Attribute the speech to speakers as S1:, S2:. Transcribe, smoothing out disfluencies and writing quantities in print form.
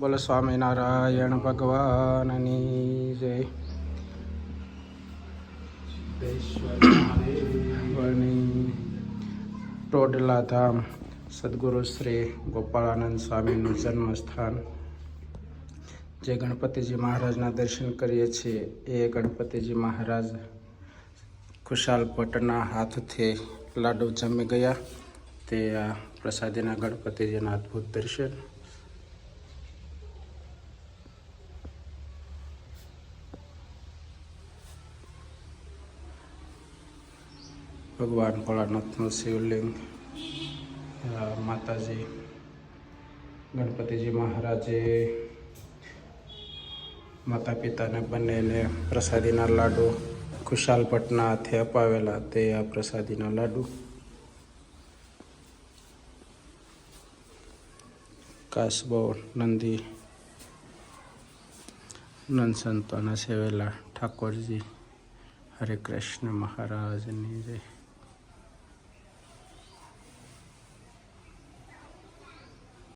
S1: બોલો સ્વામિનારાયણ ભગવાનની જય. ટોડલા ધામ સદગુરુ શ્રી ગોપાળાનંદ સ્વામીનું જન્મસ્થાન. જે ગણપતિજી મહારાજના દર્શન કરીએ છીએ એ ગણપતિજી મહારાજ ખુશાલ ભટ્ટના હાથથી લાડુ જમી ગયા. તે આ પ્રસાદીના ગણપતિજીના અદ્ભુત દર્શન. ભગવાન ભોળાનાથનું શિવલિંગ, માતાજી ગણપતિજી મહારાજે માતા પિતાને બંનેને પ્રસાદીના લાડુ ખુશાલ ભટ્ટના હાથે અપાવેલા. તે આ પ્રસાદીના લાડુ. કાસબો નંદી નંદ સંતોના સેવેલા ઠાકોરજી. હરે કૃષ્ણ મહારાજની જય.